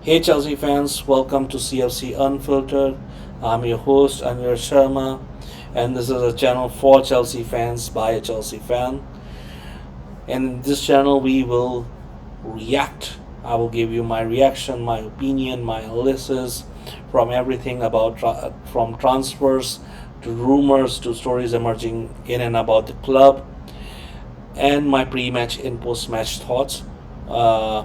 Hey Chelsea fans, welcome to CFC Unfiltered. I'm your host Anil Sharma, and this is a channel for Chelsea fans by a Chelsea fan. In this channel, we will react. I will give you my reaction, my opinion, my analysis from everything about from transfers to rumors to stories emerging in and about the club, and my pre-match and post-match thoughts. Uh,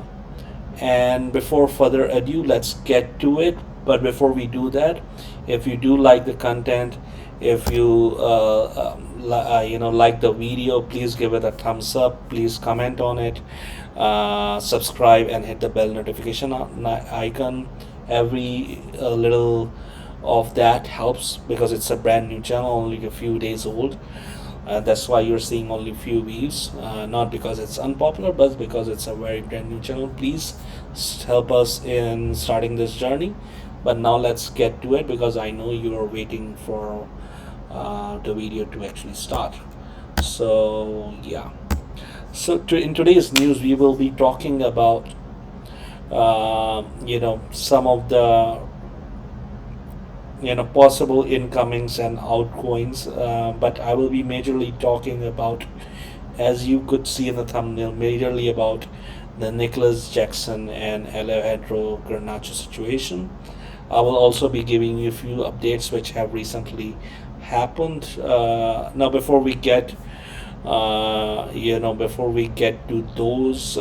And before further ado, let's get to it. But before we do that, if you do like the content, if you like the video, please give it a thumbs up. Please comment on it, subscribe, and hit the bell notification icon. Every little of that helps because it's a brand new channel, only a few days old. That's why you're seeing only few views, not because it's unpopular, but because it's a very brand new channel. Please help us in starting this journey. But now let's get to it because I know you are waiting for the video to actually start. So yeah. In today's news, we will be talking about some of the possible incomings and outgoings, but I will be majorly talking about, as you could see in the thumbnail, majorly about the Nicholas Jackson and Alejandro Garnacho situation. I will also be giving you a few updates which have recently happened. Now before we get to those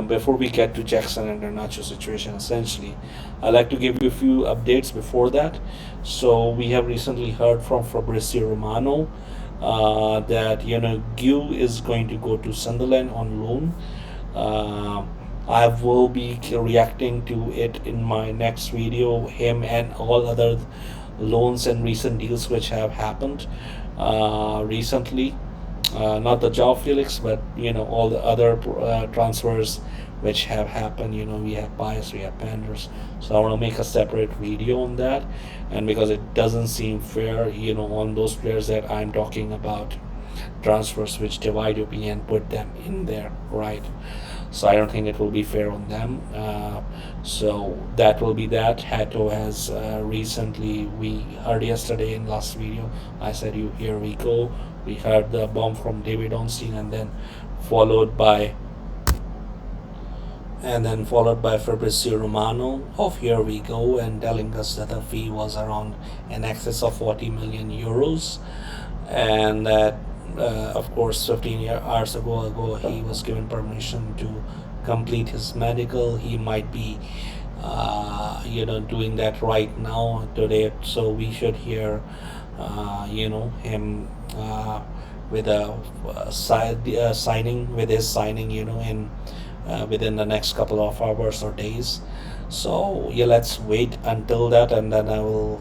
before we get to Jackson and Garnacho situation, essentially, I'd like to give you a few updates before that. So we have recently heard from Fabrizio Romano that Gu is going to go to Sunderland on loan. Uh, I will be reacting to it in my next video. Him and all other loans and recent deals which have happened recently, not the Joao Felix, but all the other transfers which have happened. We have bias, we have panders. So I want to make a separate video on that, and because it doesn't seem fair, on those players that I'm talking about, transfers which divide opinion, put them in there, right? So I don't think it will be fair on them. So that will be that. Hato has recently, we heard yesterday in last video, I said you here we go. We heard the bomb from David Onstein, followed by followed by Fabrizio Romano of Here We Go, and telling us that the fee was around in excess of 40 million euros, and that of course 15 hours ago he was given permission to complete his medical. He might be doing that right now today, so we should hear him with a signing, with his signing, in within the next couple of hours or days. So yeah, let's wait until that, and then I will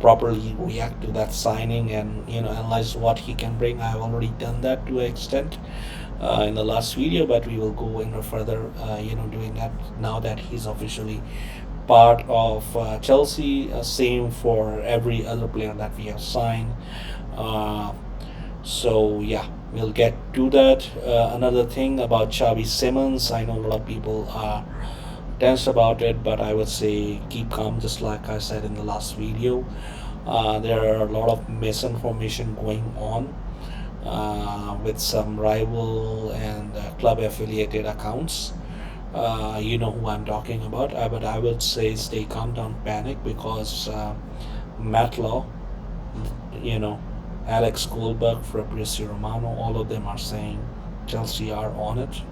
properly react to that signing and analyze what he can bring. I've already done that to an extent in the last video, but we will go in further doing that now that he's officially part of Chelsea. Same for every other player that we have signed. uh, so yeah, we'll get to that. Another thing about Xavi Simmons, I know a lot of people are tense about it, but I would say keep calm, just like I said in the last video. There are a lot of misinformation going on with some rival and club affiliated accounts. You know who I'm talking about, but I would say stay calm, don't panic, because Matlaw, you know, Alex Goldberg, Fabrizio Romano, all of them are saying Chelsea are on it.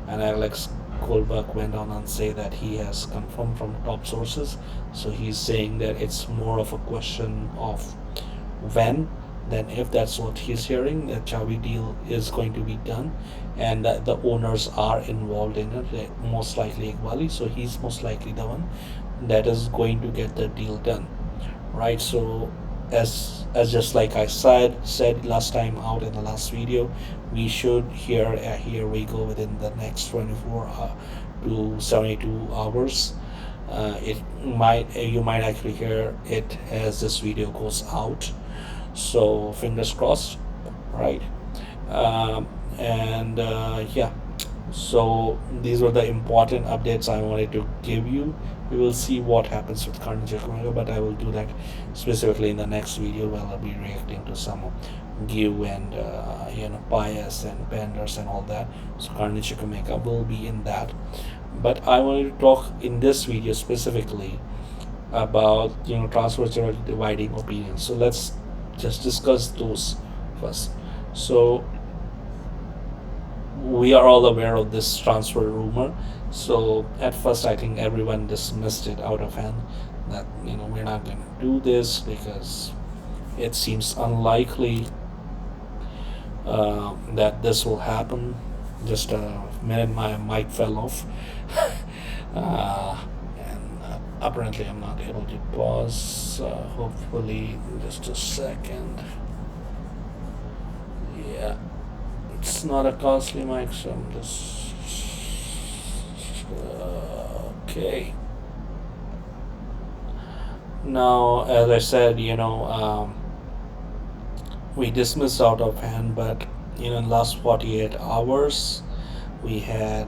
And Alex Goldberg went on and say that he has confirmed from top sources. So he's saying that it's more of a question of when than if. That's what he's hearing. The Xavi deal is going to be done, and that the owners are involved in it. Most likely Iqbali, so he's most likely the one that is going to get the deal done, right? So as just like I said last time out in the last video, we should hear here we go within the next 24 to 72 hours. It might You might actually hear it as this video goes out, so fingers crossed, right? And yeah, So these were the important updates I wanted to give you. We will see what happens with Garnacho, but I will do that specifically in the next video where I'll be reacting to some of Give and Pius and Penders and all that. So Garnacho will be in that. But I wanted to talk in this video specifically about transfer dividing opinions. So let's just discuss those first. So we are all aware of this transfer rumor. So at first, I think everyone dismissed it out of hand that we're not going to do this because it seems unlikely that this will happen. Just a minute, my mic fell off, and apparently I'm not able to pause. Hopefully, just a second. Yeah. It's not a costly mic, so I'm just okay. Now, as I said, we dismissed out of hand, but in the last 48 hours, we had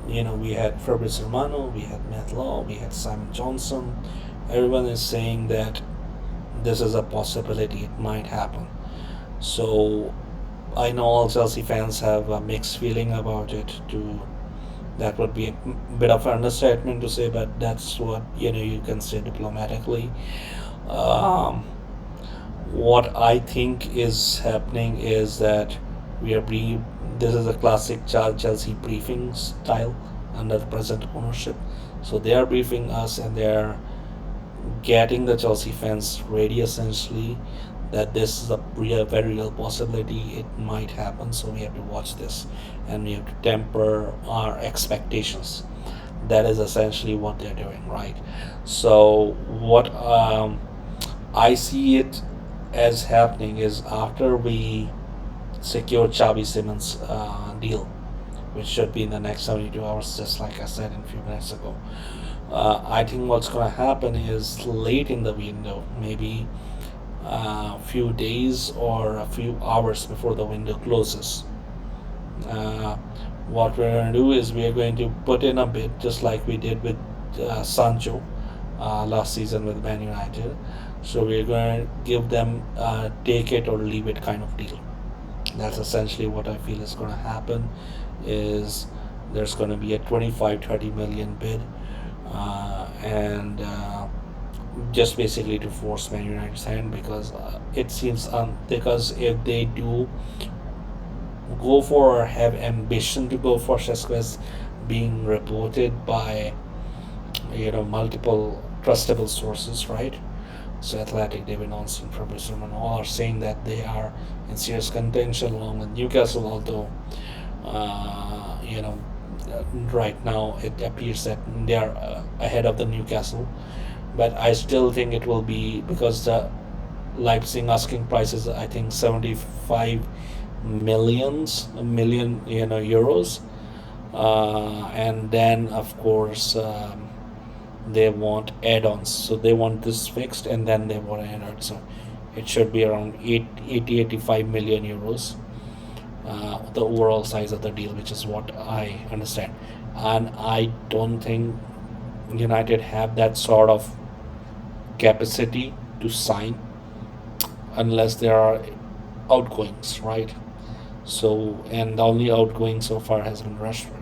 we had Fabrice Romano, we had Matt Law, we had Simon Johnson. Everyone is saying that this is a possibility; it might happen. So I know all Chelsea fans have a mixed feeling about it. That would be a bit of an understatement to say, but that's what you can say diplomatically. Um, what I think is happening is that we are being. This is a classic Chelsea briefing style under the present ownership. So they are briefing us, and they are getting the Chelsea fans ready essentially that this is a very real possibility. It might happen, so we have to watch this, and we have to temper our expectations. That is essentially what they're doing, right? So what I see it as happening is after we secure Xavi Simmons deal, which should be in the next 72 hours, just like I said a few minutes ago. I think what's going to happen is late in the window, maybe a few days or a few hours before the window closes. What we're going to do is we are going to put in a bid just like we did with Sancho last season with Man United. So we're going to give them a take it or leave it kind of deal. That's essentially what I feel is going to happen. Is there's going to be a 25-30 million bid, and just basically to force Man United's hand because it seems because if they do go for or have ambition to go for Shesquez, being reported by multiple trustable sources, right? So Athletic, David Onson, Fabrice Romano, all are saying that they are in serious contention along with Newcastle, although right now it appears that they are ahead of the Newcastle, but I still think it will be because the Leipzig asking price is I think 75 million euros, and then of course they want add-ons, so they want this fixed and then they want add-ons, so it should be around 85 million euros, the overall size of the deal, which is what I understand. And I don't think United have that sort of capacity to sign unless there are outgoings, right? So, and the only outgoing so far has been Rashford,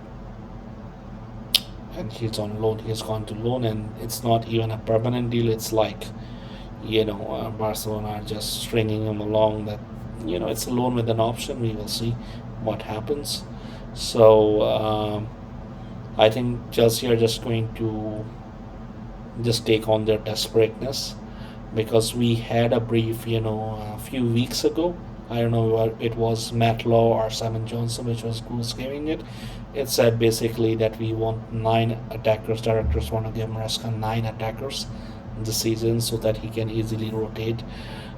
and he's on loan. He's gone to loan, and it's not even a permanent deal. It's like, Barcelona are just stringing him along. That it's a loan with an option. We will see what happens. So I think Chelsea are just going to just take on their desperateness because we had a brief, a few weeks ago. I don't know what it was, Matt Law or Simon Johnson, which was who's giving it. It said basically that we want 9 attackers. Directors want to give Maresca 9 attackers this season so that he can easily rotate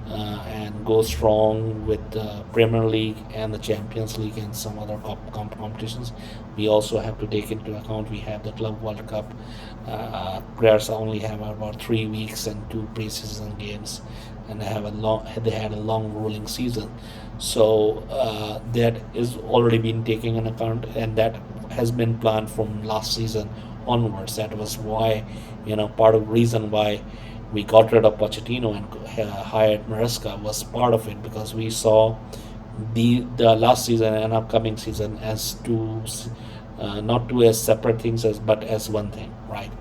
and go strong with the Premier League and the Champions League and some other competitions. We also have to take into account we have the Club World Cup. Players only have about 3 weeks and 2 preseason games. and they had a long ruling season. So that is already been taken in account, and that has been planned from last season onwards. That was why, part of the reason why we got rid of Pochettino and hired Maresca was part of it, because we saw the last season and upcoming season as two, not two as separate things, as but as one thing, right?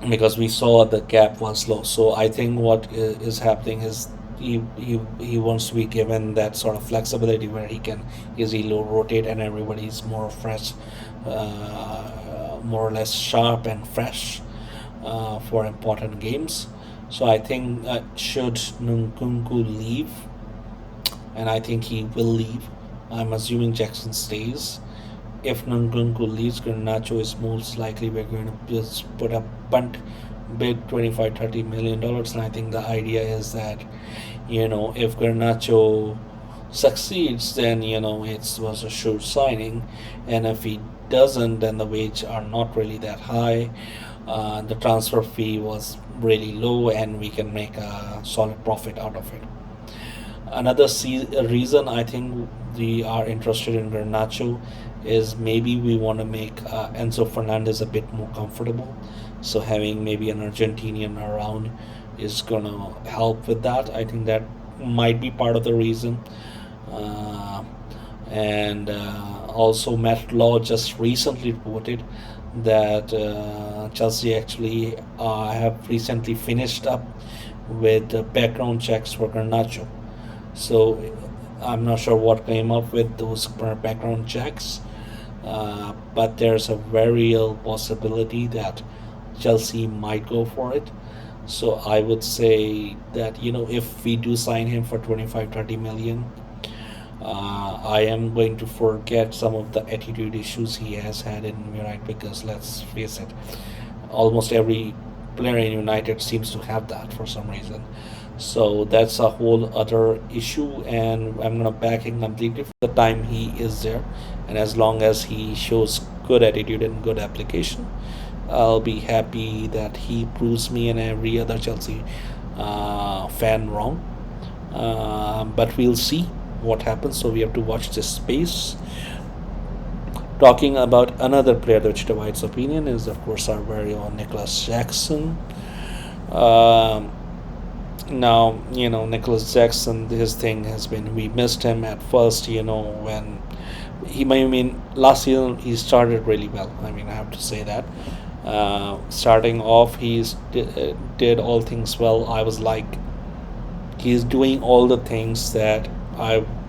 Because we saw the gap was low. So I think what is happening is he wants to be given that sort of flexibility where he can easily rotate and everybody's more fresh, more or less sharp and fresh for important games. So I think should Nkunku leave, and I think he will leave. I'm assuming Jackson stays. If Nkunku leaves, Garnacho is most likely we're going to just put a punt bid 25-30 million dollars. And I think the idea is that, if Garnacho succeeds, then it was a sure signing, and if he doesn't, then the wage are not really that high. The transfer fee was really low, and we can make a solid profit out of it. Another reason I think we are interested in Garnacho is maybe we want to make Enzo Fernandez a bit more comfortable. So having maybe an Argentinian around is going to help with that. I think that might be part of the reason. Uh, and Also, Matt Law just recently reported that Chelsea actually have recently finished up with background checks for Garnacho. So I'm not sure what came up with those background checks, but there's a very real possibility that Chelsea might go for it. So I would say that if we do sign him for 25-30 million, I am going to forget some of the attitude issues he has had in United, because let's face it, almost every player in United seems to have that for some reason. So that's a whole other issue, and I'm gonna back him completely for the time he is there, and as long as he shows good attitude and good application, I'll be happy that he proves me and every other Chelsea fan wrong. But we'll see what happens. So we have to watch this space. Talking about another player which divides opinion is, of course, our very own Nicholas Jackson. Um, Now, Nicholas Jackson, his thing has been, we missed him at first, when last season he started really well. I have to say that. Starting off, did all things well. I was like, he's doing all the things that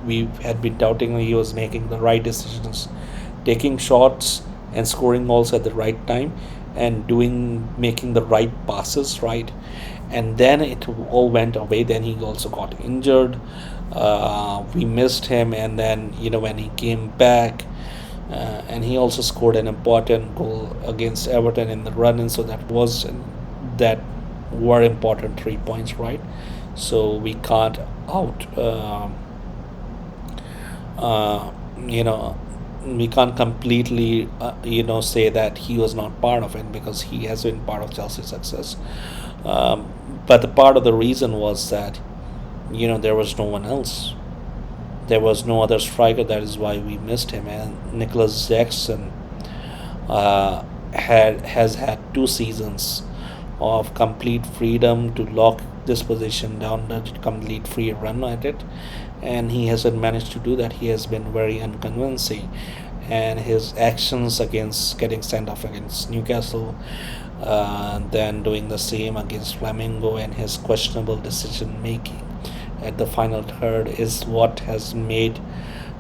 we had been doubting. He was making the right decisions, taking shots and scoring goals at the right time, and making the right passes, right. And then it all went away. Then he also got injured. We missed him, and then when he came back, and he also scored an important goal against Everton in the run-in. So that were important 3 points, right? So we can't out. Uh, you know, we can't completely say that he was not part of it, because he has been part of Chelsea's success. But the part of the reason was that there was no one else. There was no other striker. That is why we missed him. And Nicholas Jackson has had 2 seasons of complete freedom to lock this position down, the complete free run at it, and he hasn't managed to do that. He has been very unconvincing, and his actions against getting sent off against Newcastle, then doing the same against Flamengo, and his questionable decision making at the final third is what has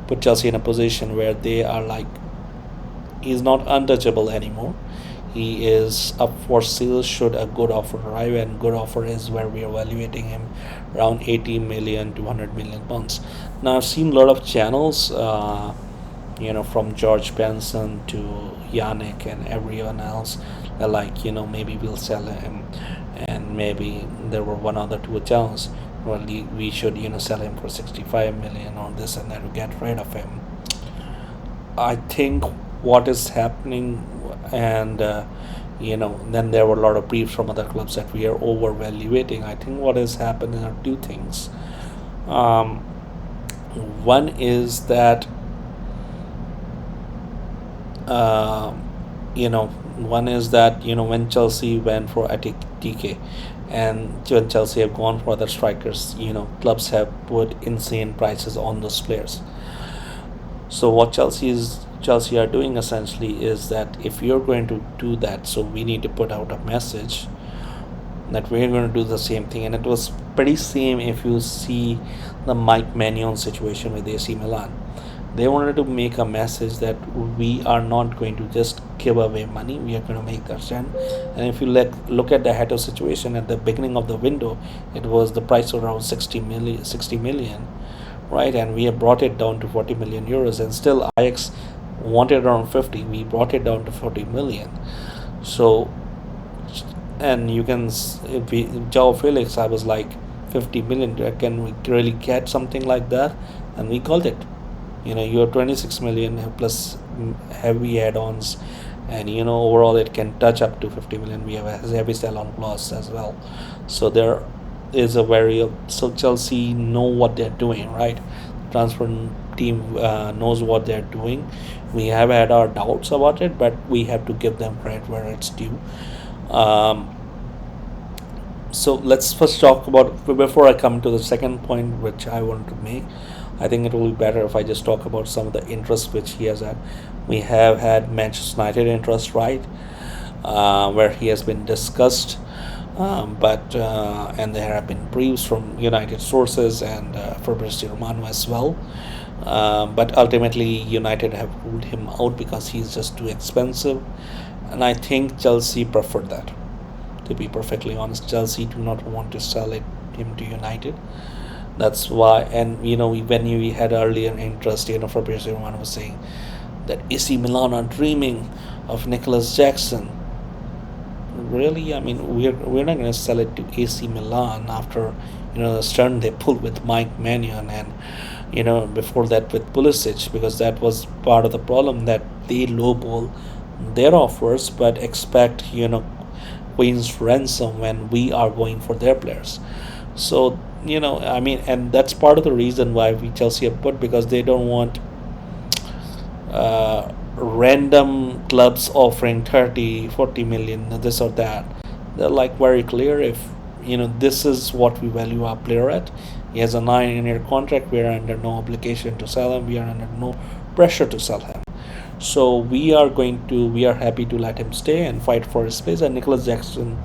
put Chelsea in a position where they are like, he's not untouchable anymore. He is up for sale should a good offer arrive, and good offer is where we are evaluating him around 80 million to 100 million pounds. Now I've seen a lot of channels, from George Benson to Yannick and everyone else, like maybe we'll sell him, and maybe there were one other two channels. Well, we should sell him for 65 million or this and that to get rid of him. I think what is happening, and Then there were a lot of briefs from other clubs that we are overvaluating. I think what has happened are two things. Um, One is that um, when Chelsea went for TK, and when Chelsea have gone for other strikers, clubs have put insane prices on those players. So what Chelsea are doing essentially is that if you're going to do that, so we need to put out a message that we're going to do the same thing. And it was pretty same if you see the Mike Maignan situation with AC Milan. They wanted to make a message that we are not going to just give away money, we are going to make that stand. And if you look at the Hato situation at the beginning of the window, it was the price around 60 million, right? And we have brought it down to 40 million euros, and still Ajax wanted around 50. We brought it down to 40 million. So, and you can, if we, Joao Felix, I was like 50 million, can we really get something like that? And we called it. You're 26 million plus heavy add-ons, and overall it can touch up to 50 million. We have a heavy sell-on clause as well. So there is a very, so Chelsea know what they're doing, right? Transfer team knows what they're doing. We have had our doubts about it, but we have to give them credit where it's due. um, so let's first talk about, before I come to the second point which I want to make. I think it will be better if I just talk about some of the interests which he has had. We have had Manchester United interest, right, where he has been discussed, but and there have been briefs from United sources and Fabrizio Romano as well. But ultimately, United have ruled him out because he's just too expensive, and I think Chelsea preferred that. To be perfectly honest, Chelsea do not want to sell him to United. That's why, and when we had earlier interest, Fabrizio Romano was saying that AC Milan are dreaming of Nicholas Jackson. Really, I mean, we're not going to sell it to AC Milan after the stern they pulled with Mike Maignan, and before that with Pulisic, because that was part of the problem, that they lowball their offers but expect Queen's ransom when we are going for their players. So I mean, and that's part of the reason why we Chelsea have put, because they don't want random clubs offering 30, 40 million, this or that. They're like very clear, if this is what we value our player at. He has a 9-year contract. We are under no obligation to sell him. We are under no pressure to sell him. So we are happy to let him stay and fight for his place. And Nicholas Jackson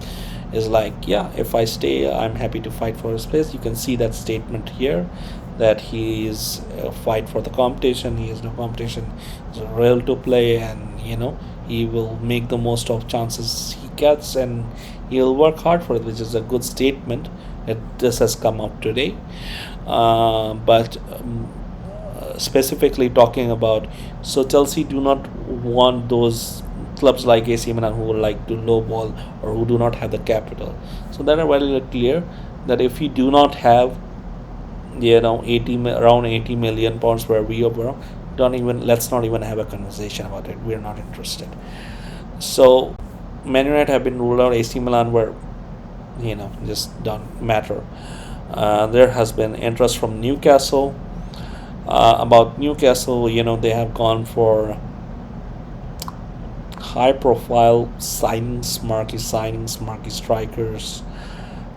is like, yeah, if I stay, I'm happy to fight for his place. You can see that statement here, that he is fight for the competition. He has no competition. He's real to play, and he will make the most of chances he gets, and he'll work hard for it, which is a good statement. This has come out today, but specifically talking about, so Chelsea do not want those clubs like AC Milan who would like to lowball or who do not have the capital. So that are very clear that if you do not have 80 million pounds where we are, don't even let's not even have a conversation about it. We're not interested. So Man United have been ruled out. AC Milan were just don't matter. There has been interest from Newcastle. About Newcastle, they have gone for high profile signings, marquee strikers.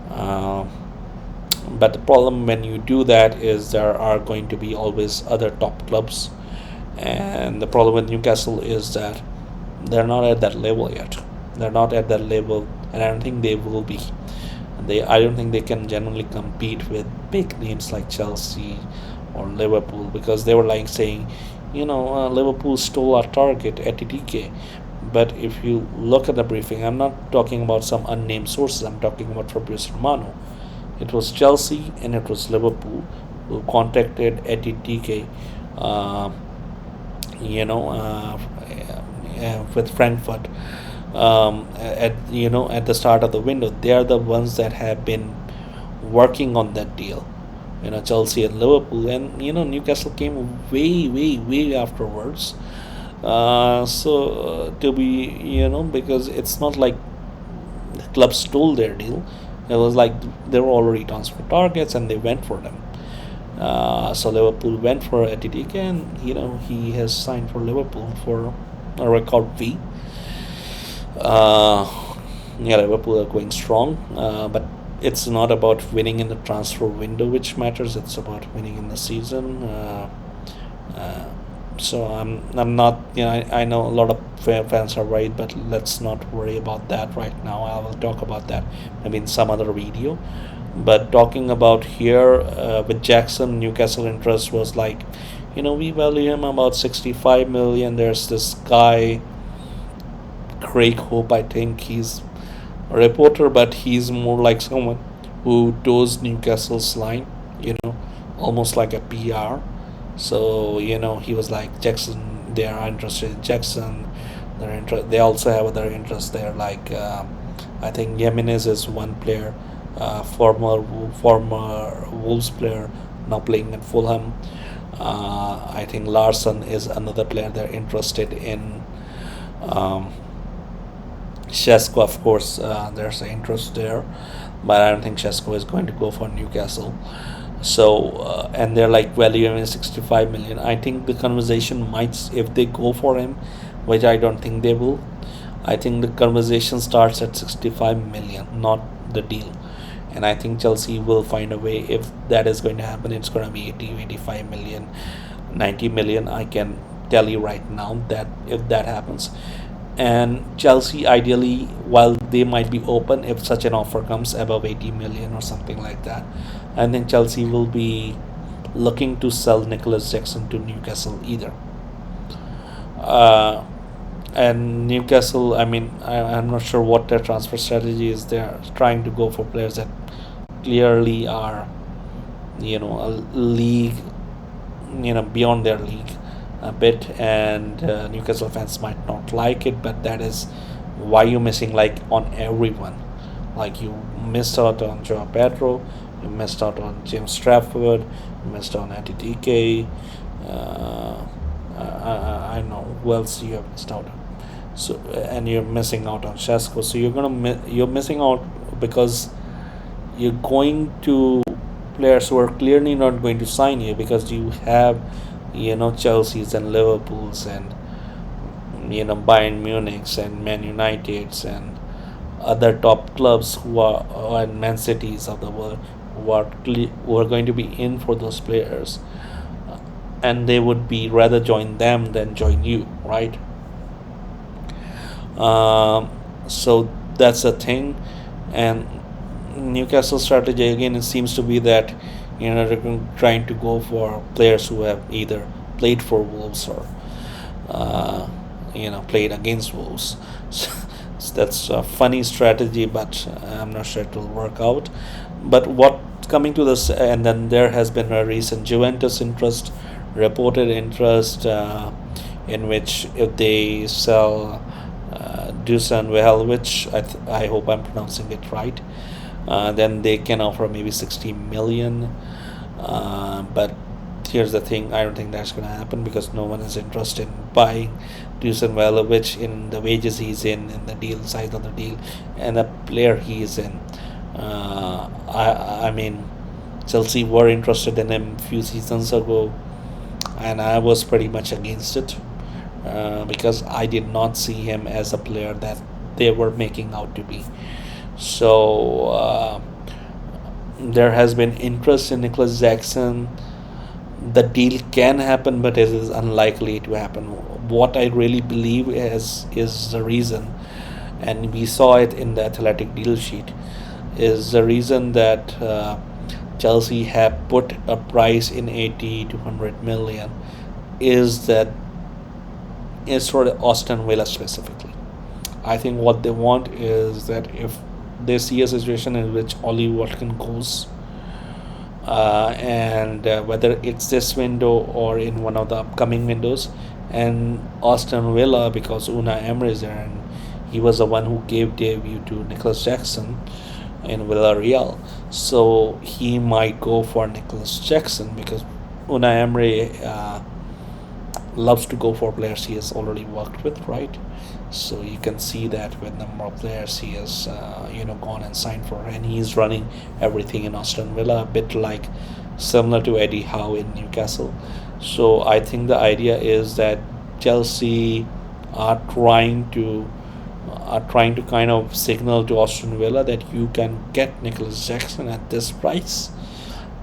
But the problem when you do that is there are going to be always other top clubs, and the problem with Newcastle is that they're not at that level yet. They're not at that level, and I don't think they will be. I don't think they can genuinely compete with big names like Chelsea or Liverpool, because they were like saying, Liverpool stole our target at TTK. But if you look at the briefing, I'm not talking about some unnamed sources. I'm talking about Fabrizio Romano. It was Chelsea and it was Liverpool who contacted ATTK, with Frankfurt, at the start of the window. They are the ones that have been working on that deal. Chelsea and Liverpool, and Newcastle came way, way, way afterwards. To be, because it's not like the club stole their deal. It was like they were already transfer targets and they went for them. So Liverpool went for Etitike, and he has signed for Liverpool for a record fee. Uh, yeah, Liverpool are going strong, but it's not about winning in the transfer window which matters. It's about winning in the season. Uh, so I'm not, I know a lot of fans are worried, but let's not worry about that right now. I will talk about that maybe in some other video. But talking about here, with Jackson, Newcastle interest was like, we value him about 65 million. There's this guy, Craig Hope, I think he's a reporter, but he's more like someone who does Newcastle's line, almost like a PR. So he was like, Jackson, they are interested in Jackson. They also have other interests there, like I think Jimenez is one player, former Wolves player, now playing at Fulham. I think Larson is another player they're interested in. Um, Shesko, of course, there's an interest there, but I don't think Shesko is going to go for Newcastle. So, and they're like valuing 65 million. I think the conversation might, if they go for him, which I don't think they will. I think the conversation starts at 65 million, not the deal. And I think Chelsea will find a way. If that is going to happen, it's going to be 80, 85 million, 90 million. I can tell you right now that if that happens, and Chelsea ideally, while they might be open if such an offer comes above 80 million or something like that, I think Chelsea will be looking to sell Nicholas Jackson to Newcastle either. uh, and Newcastle, I mean, I'm not sure what their transfer strategy is. They're trying to go for players that clearly are, a league, beyond their league a bit, and Newcastle fans might not like it, but that is why you're missing like on everyone. Like you missed out on Joao Pedro, you missed out on James Trafford, you missed on Antitike. Uh, I know who else you have missed out on. So and you're missing out on Shesko. So you're missing out because you're going to players who are clearly not going to sign you, because you have Chelsea's and Liverpool's and Bayern Munich's and Man United's and other top clubs who are and Man Cities of the world who are going to be in for those players, and they would be rather join them than join you, right? So that's the thing. And Newcastle strategy again, it seems to be that they're trying to go for players who have either played for Wolves or played against Wolves. So that's a funny strategy, but I'm not sure it will work out. But what coming to this, and then there has been a recent Juventus interest, reported interest, in which if they sell Dusan Vlahovic, I hope I'm pronouncing it right, then they can offer maybe 60 million. But here's the thing, I don't think that's going to happen because no one is interested in buying Dusan Vlahovic in the wages he's in the deal size of the deal, and the player he is in. I mean, Chelsea were interested in him a few seasons ago, and I was pretty much against it, because I did not see him as a player that they were making out to be. So there has been interest in Nicholas Jackson. The deal can happen, but it is unlikely to happen. What I really believe is the reason, and we saw it in the Athletic deal sheet, is the reason that Chelsea have put a price in 80 to 100 million is that is for Aston Villa specifically. I think what they want is that if they see a situation in which Ollie Watkins goes, and whether it's this window or in one of the upcoming windows, and Aston Villa, because Una Emery is there, and he was the one who gave debut to Nicholas Jackson in Villarreal, so he might go for Nicholas Jackson because Una Emery loves to go for players he has already worked with, right? So you can see that with number of players he has gone and signed for, and he's running everything in Aston Villa, a bit like similar to Eddie Howe in Newcastle. So I think the idea is that Chelsea are trying to kind of signal to Aston Villa that you can get Nicholas Jackson at this price.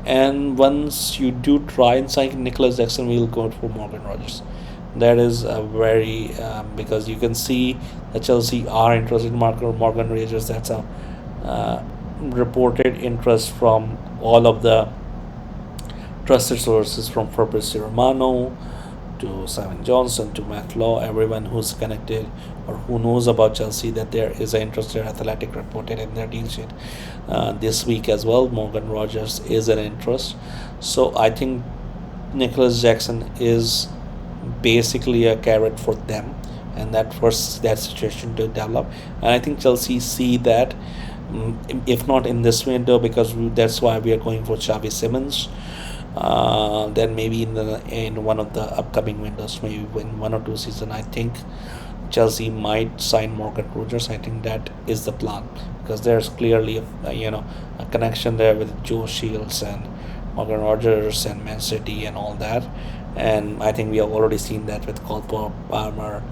And once you do try and sign Nicholas Jackson, we'll go for Morgan Rogers. That is a very because you can see that Chelsea are interested in Morgan Rogers. That's a reported interest from all of the trusted sources, from Fabrizio Romano to Simon Johnson to Matt Law, everyone who's connected or who knows about Chelsea, that there is an interest there. Athletic reported in their deal sheet this week as well. Morgan Rogers is an interest. So I think Nicholas Jackson is basically a carrot for them, and that forces that situation to develop. And I think Chelsea see that, if not in this window, because that's why we are going for Xavi Simons. Then maybe in one of the upcoming windows, maybe in 1 or 2 seasons, I think Chelsea might sign Morgan Rogers. I think that is the plan, because there's clearly a connection there with Joe Shields and Morgan Rogers and Man City and all that. And I think we have already seen that with Cole Palmer,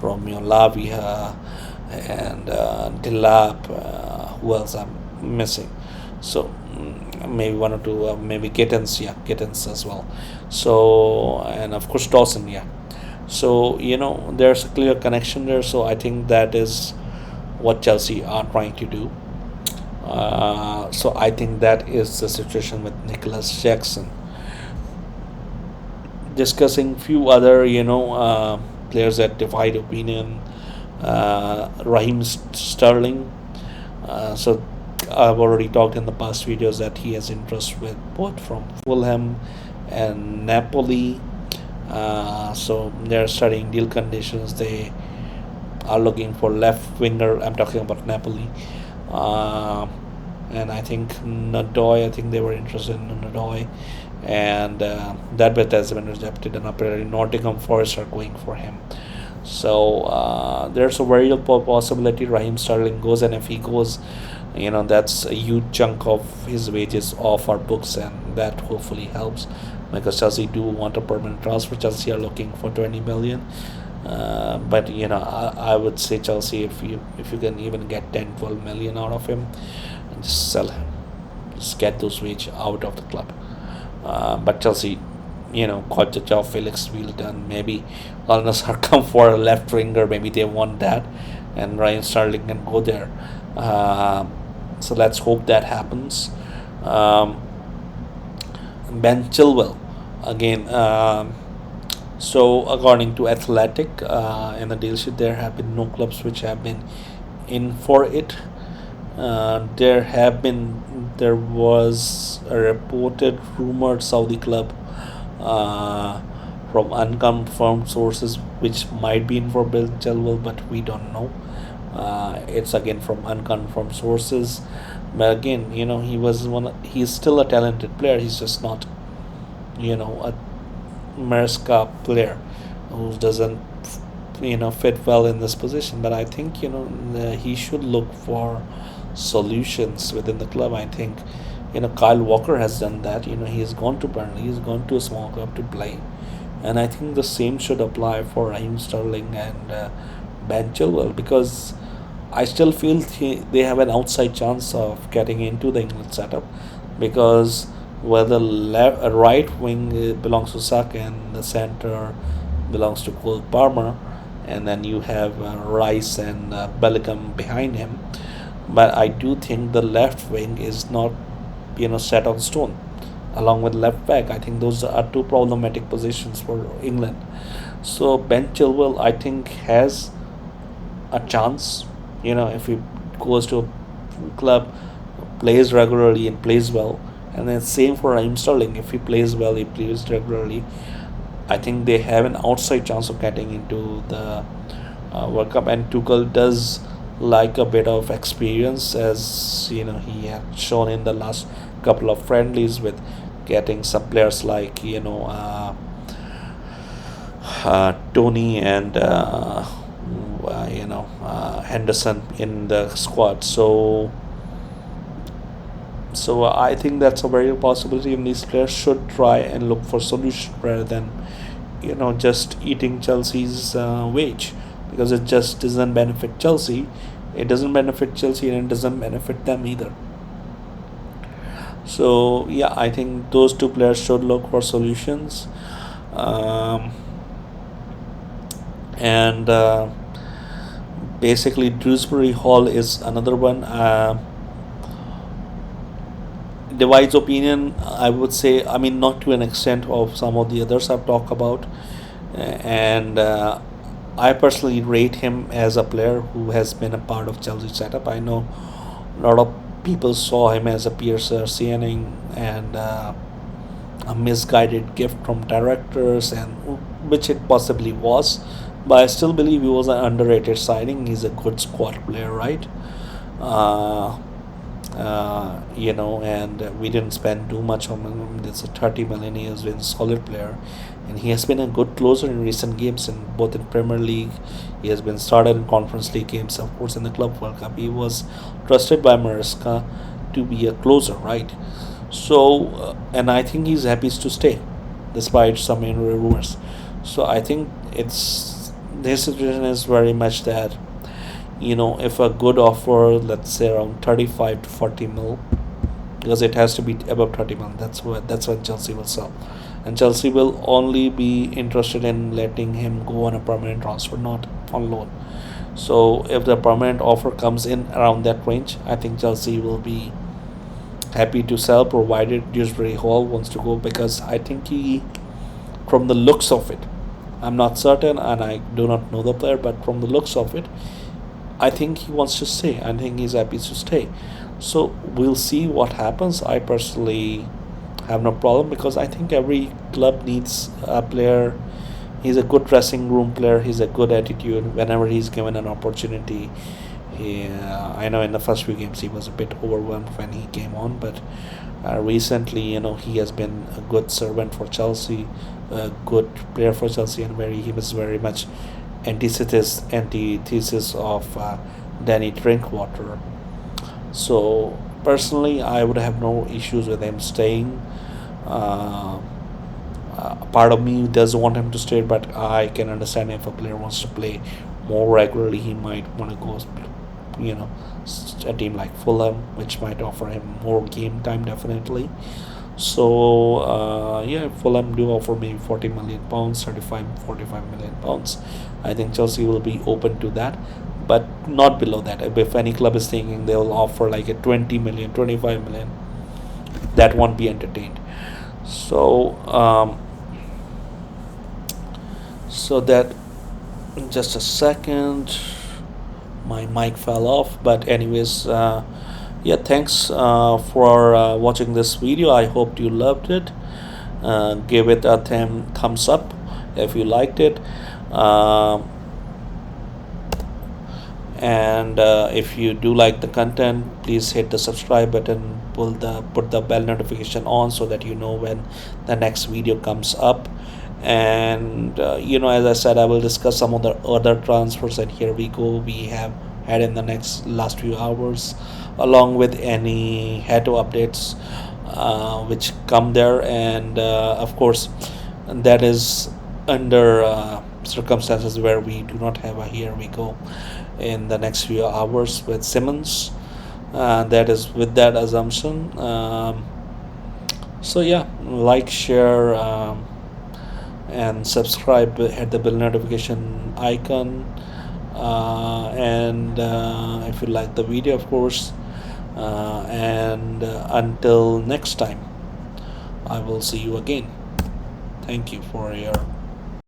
Romeo Lavia, and Delap. Who else I'm missing? So maybe 1 or 2, maybe Gittins as well. So, and of course Dawson, yeah. So there's a clear connection there. So I think that is what Chelsea are trying to do. So I think that is the situation with Nicholas Jackson. Discussing few other players that divide opinion. Raheem Sterling. So I've already talked in the past videos that he has interest with both from Fulham and Napoli. So they're studying deal conditions. They are looking for left winger. I'm talking about Napoli. And I think Nadoy, I think they were interested in Nadoy. And that bit has been rejected, and apparently Nottingham Forest are going for him. So there's a very real possibility Raheem Sterling goes, and if he goes, that's a huge chunk of his wages off our books, and that hopefully helps, because Chelsea do want a permanent transfer. Chelsea are looking for 20 million. But I would say Chelsea, if you can even get 10-12 million out of him, just sell him, just get those wages out of the club. But Chelsea, got the job. Felix Wheeldon, maybe Al Nassr come for a left winger, maybe they want that, and Ryan Sterling can go there. So let's hope that happens. Ben Chilwell again. So according to Athletic, in the deal sheet, there have been no clubs which have been in for it. There was a reported rumored Saudi club from unconfirmed sources which might be in for Bill Chilwell, but we don't know. It's again from unconfirmed sources, but again, he's still a talented player. He's just not, a Maresca player who doesn't, fit well in this position. But I think he should look for solutions within the club. I think Kyle Walker has done that. He's gone to Burnley, he's gone to a small club to play, and I think the same should apply for Raheem Sterling and Ben Chilwell, because I still feel they have an outside chance of getting into the England setup, because where the right wing belongs to Saka and the center belongs to Cole Palmer, and then you have Rice and Bellingham behind him. But I do think the left wing is not set on stone, along with left back. I think those are two problematic positions for England. So Ben Chilwell, I think, has a chance. If he goes to a club, plays regularly and plays well, and then same for Raheem Sterling. If he plays well, he plays regularly, I think they have an outside chance of getting into the World Cup. And Tuchel does like a bit of experience, as he had shown in the last couple of friendlies with getting some players like Tony and Henderson in the squad. So I think that's a very real possibility, and these players should try and look for solution rather than just eating Chelsea's wage, because it just doesn't benefit Chelsea. It doesn't benefit Chelsea, and it doesn't benefit them either. So yeah, I think those two players should look for solutions. Um, and Basically, Dewsbury Hall is another one. Divides opinion, I would say. I mean, not to an extent of some of the others I've talked about. And I personally rate him as a player who has been a part of Chelsea setup. I know a lot of people saw him as a piercer, CNing, and a misguided gift from directors, and which it possibly was. But I still believe he was an underrated signing. He's a good squad player, right? Uh, and we didn't spend too much on him. It's a 30 million. He has been a solid player, and he has been a good closer in recent games, in both in Premier League. He has been started in Conference League games, of course, in the Club World Cup. He was trusted by Maresca to be a closer, right? So, and I think he's happy to stay, despite some injury rumors. So I think it's his situation is very much that, if a good offer, let's say around 35 to 40 mil, because it has to be above 30 mil. That's when Chelsea will sell, and Chelsea will only be interested in letting him go on a permanent transfer, not on loan. So if the permanent offer comes in around that range, I think Chelsea will be happy to sell, provided Dewsbury Hall wants to go, because I think he, from the looks of it, I'm not certain and I do not know the player, but from the looks of it, I think he wants to stay. I think he's happy to stay. So we'll see what happens. I personally have no problem, because I think every club needs a player. He's a good dressing room player. He's a good attitude whenever he's given an opportunity. I know in the first few games he was a bit overwhelmed when he came on, but recently, he has been a good servant for Chelsea, a good player for Chelsea, and he was very much antithesis of Danny Drinkwater. So personally, I would have no issues with him staying. Uh, Part of me does want him to stay, but I can understand if a player wants to play more regularly, he might want to go, a team like Fulham, which might offer him more game time, definitely. So yeah, Fulham do offer maybe 40 million pounds, 35, 45 million pounds. I think Chelsea will be open to that, but not below that. If any club is thinking they will offer like a 20 million, 25 million, that won't be entertained. So so that just a second, my mic fell off. But anyways, yeah, thanks for watching this video. I hope you loved it. Give it a thumbs up if you liked it. Um and if you do like the content, please hit the subscribe button, put the bell notification on, so that you know when the next video comes up. And as I said, I will discuss some of the other transfers, and here we go, we have had in the next last few hours, along with any head to updates which come there. And of course, that is under circumstances where we do not have a here we go in the next few hours with Simmons. That is with that assumption. So yeah, like, share, and subscribe, hit the bell notification icon, and if you like the video, of course. And until next time, I will see you again. Thank you for your